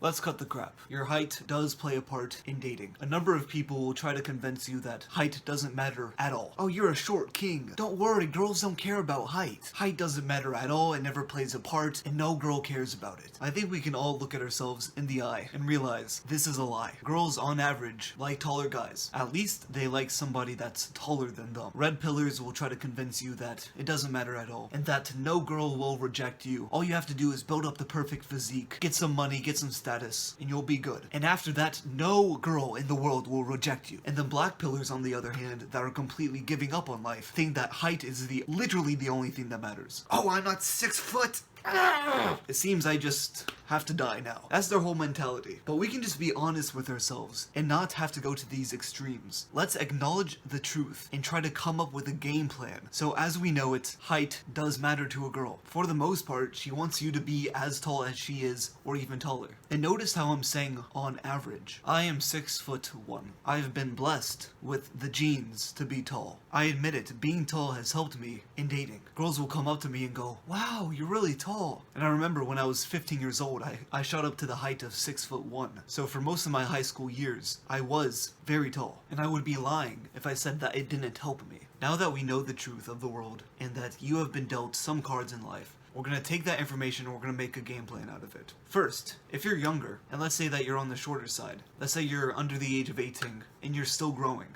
Let's cut the crap. Your height does play a part in dating. A number of people will try to convince you that height doesn't matter at all. Oh, you're a short king. Don't worry, girls don't care about height. Height doesn't matter at all, it never plays a part, and no girl cares about it. I think we can all look at ourselves in the eye and realize this is a lie. Girls, on average, like taller guys. At least they like somebody that's taller than them. Red pillars will try to convince you that it doesn't matter at all, and that no girl will reject you. All you have to do is build up the perfect physique, get some money, get some status, and you'll be good. And after that, no girl in the world will reject you. And then black pillars, on the other hand, that are completely giving up on life, think that height is literally the only thing that matters. Oh, I'm not 6 foot! It seems I just have to die now. That's their whole mentality. But we can just be honest with ourselves and not have to go to these extremes. Let's acknowledge the truth and try to come up with a game plan. So as we know it, height does matter to a girl. For the most part, she wants you to be as tall as she is or even taller. And notice how I'm saying on average. I am 6'1". I've been blessed with the genes to be tall. I admit it, being tall has helped me in dating. Girls will come up to me and go, "Wow, you're really tall." And I remember when I was 15 years old, I shot up to the height of 6'1". So for most of my high school years, I was very tall. And I would be lying if I said that it didn't help me. Now that we know the truth of the world and that you have been dealt some cards in life, we're going to take that information and we're going to make a game plan out of it. First, if you're younger, and let's say that you're on the shorter side, let's say you're under the age of 18 and you're still growing.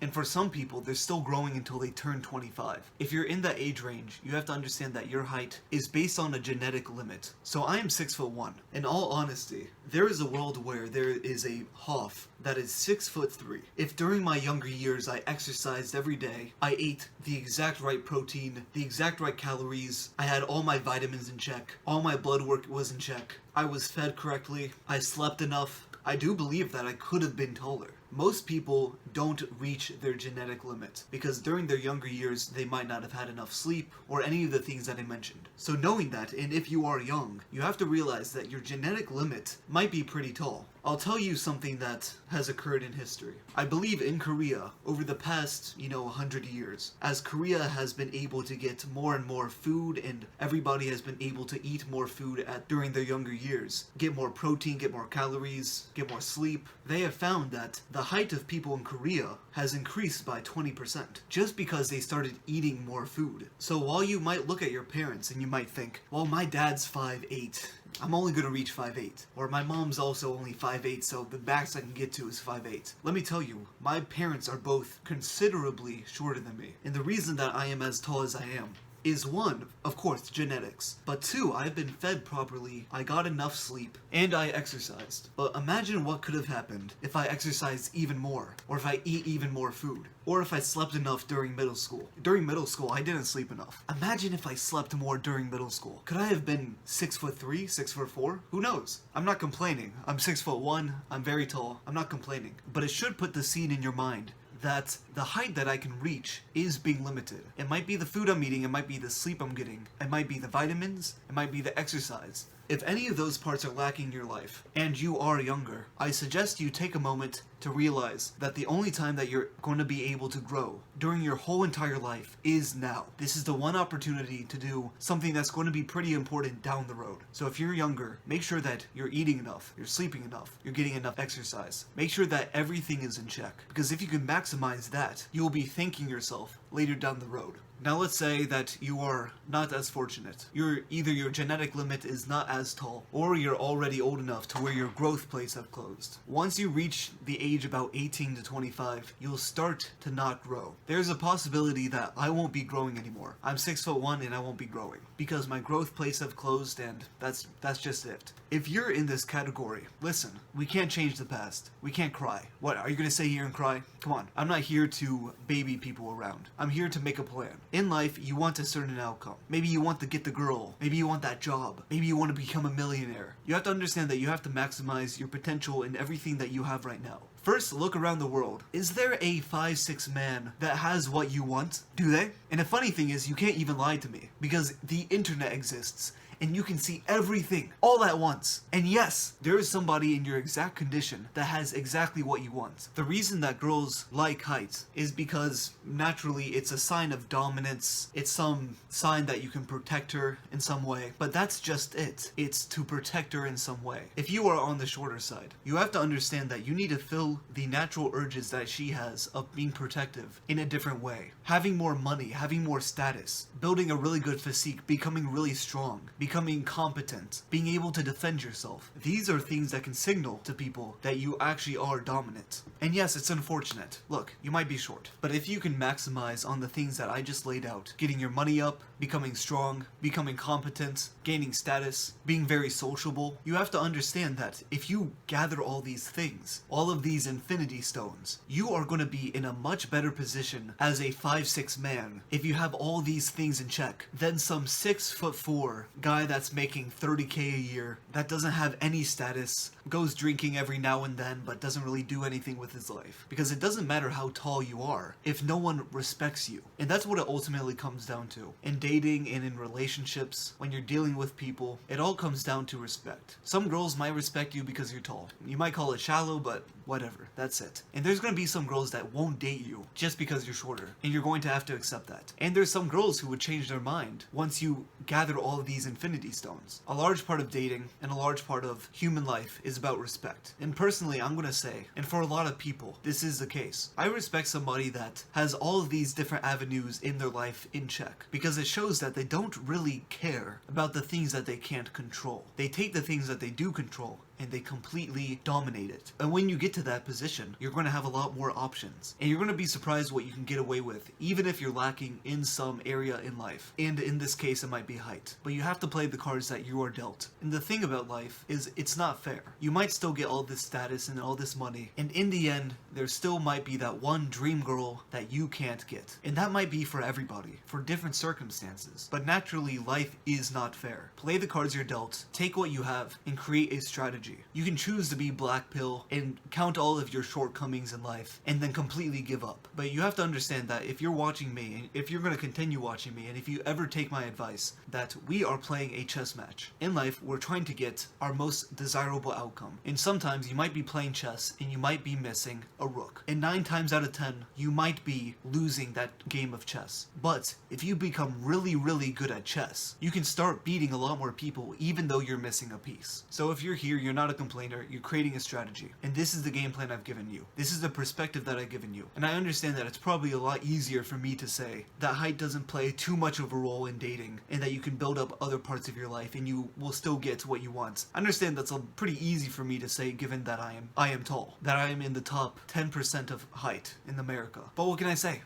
And for some people, they're still growing until they turn 25. If you're in that age range, you have to understand that your height is based on a genetic limit. So I am 6'1". In all honesty, there is a world where there is a Hoff that is 6'3". If during my younger years I exercised every day, I ate the exact right protein, the exact right calories, I had all my vitamins in check, all my blood work was in check, I was fed correctly, I slept enough, I do believe that I could have been taller. Most people don't reach their genetic limit because during their younger years they might not have had enough sleep or any of the things that I mentioned. So knowing that, and if you are young, you have to realize that your genetic limit might be pretty tall. I'll tell you something that has occurred in history. I believe in Korea, over the past, 100 years, as Korea has been able to get more and more food and everybody has been able to eat more food during their younger years, get more protein, get more calories, get more sleep, they have found that the height of people in Korea has increased by 20% just because they started eating more food. So while you might look at your parents and you might think, well, my dad's 5'8", I'm only going to reach 5'8", or my mom's also only 5'8", so the max I can get to is 5'8". Let me tell you, my parents are both considerably shorter than me, and the reason that I am as tall as I am is one, of course, genetics, but two, I've been fed properly, I got enough sleep, and I exercised. But imagine what could have happened if I exercised even more, or if I eat even more food, or if I slept enough during middle school. During middle school, I didn't sleep enough. Imagine if I slept more during middle school. Could I have been 6'3", 6'4"? Who knows? I'm not complaining. I'm 6'1", I'm very tall, I'm not complaining. But it should put the seed in your mind that the height that I can reach is being limited. It might be the food I'm eating, it might be the sleep I'm getting, it might be the vitamins, it might be the exercise. If any of those parts are lacking in your life, and you are younger, I suggest you take a moment to realize that the only time that you're going to be able to grow during your whole entire life is now. This is the one opportunity to do something that's going to be pretty important down the road. So if you're younger, make sure that you're eating enough, you're sleeping enough, you're getting enough exercise. Make sure that everything is in check, because if you can maximize that, you will be thanking yourself later down the road. Now let's say that you are not as fortunate. Either your genetic limit is not as tall, or you're already old enough to where your growth plates have closed. Once you reach the age about 18 to 25, you'll start to not grow. There's a possibility that I won't be growing anymore. I'm 6'1" and I won't be growing because my growth plates have closed, and that's just it. If you're in this category, listen, we can't change the past. We can't cry. What, are you gonna sit here and cry? Come on, I'm not here to baby people around. I'm here to make a plan. In life, you want a certain outcome. Maybe you want to get the girl. Maybe you want that job. Maybe you want to become a millionaire. You have to understand that you have to maximize your potential in everything that you have right now. First, look around the world. Is there a 5'6" man that has what you want? Do they? And the funny thing is, you can't even lie to me, because the internet exists. and you can see everything all at once. And yes, there is somebody in your exact condition that has exactly what you want. The reason that girls like height is because naturally it's a sign of dominance. It's some sign that you can protect her in some way, but that's just it. It's to protect her in some way. If you are on the shorter side, you have to understand that you need to fill the natural urges that she has of being protective in a different way. Having more money, having more status, building a really good physique, becoming really strong, becoming competent, being able to defend yourself. These are things that can signal to people that you actually are dominant. And yes, it's unfortunate. Look, you might be short, but if you can maximize on the things that I just laid out, getting your money up, becoming strong, becoming competent, gaining status, being very sociable, you have to understand that if you gather all these things, all of these infinity stones, you are going to be in a much better position as a 5'6" man if you have all these things in check than some 6'4" guy that's making 30K a year, that doesn't have any status, goes drinking every now and then but doesn't really do anything with his life. Because it doesn't matter how tall you are if no one respects you. And that's what it ultimately comes down to. In dating and in relationships, when you're dealing with people, it all comes down to respect. Some girls might respect you because you're tall. You might call it shallow, but whatever, that's it. And there's going to be some girls that won't date you just because you're shorter, and you're going to have to accept that. And there's some girls who would change their mind once you gather all of these infinity stones. A large part of dating and a large part of human life is about respect. And personally, I'm going to say, and for a lot of people, this is the case. I respect somebody that has all of these different avenues in their life in check, because it shows that they don't really care about the things that they can't control. They take the things that they do control and they completely dominate it. And when you get to that position, you're going to have a lot more options. And you're going to be surprised what you can get away with, even if you're lacking in some area in life. And in this case, it might be height. But you have to play the cards that you are dealt. And the thing about life is it's not fair. You might still get all this status and all this money, and in the end, there still might be that one dream girl that you can't get. And that might be for everybody, for different circumstances. But naturally, life is not fair. Play the cards you're dealt, take what you have, and create a strategy. You can choose to be black pill and count all of your shortcomings in life and then completely give up. But you have to understand that if you're watching me, and if you're going to continue watching me, and if you ever take my advice, that we are playing a chess match. In life, we're trying to get our most desirable outcome. And sometimes you might be playing chess and you might be missing a rook. And 9 times out of 10, you might be losing that game of chess. But if you become really, really good at chess, you can start beating a lot more people even though you're missing a piece. So if you're here, you're not a complainer, you're creating a strategy. And this is the game plan I've given you. This is the perspective that I've given you. And I understand that it's probably a lot easier for me to say that height doesn't play too much of a role in dating and that you can build up other parts of your life and you will still get what you want. I understand that's pretty easy for me to say given that I am tall, that I am in the top 10% of height in America. But what can I say?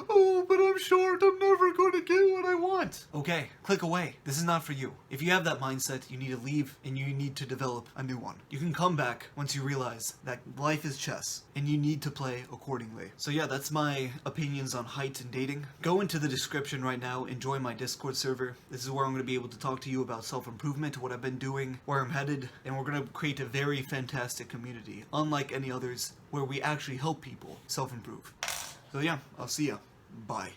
Oh, but I'm short, I'm never going to get what I want. Okay, click away. This is not for you. If you have that mindset, you need to leave and you need to develop a new one. You can come back once you realize that life is chess and you need to play accordingly. So yeah, that's my opinions on height and dating. Go into the description right now and join my Discord server. This is where I'm going to be able to talk to you about self-improvement, what I've been doing, where I'm headed, and we're going to create a very fantastic community, unlike any others, where we actually help people self-improve. So yeah, I'll see ya. Bye.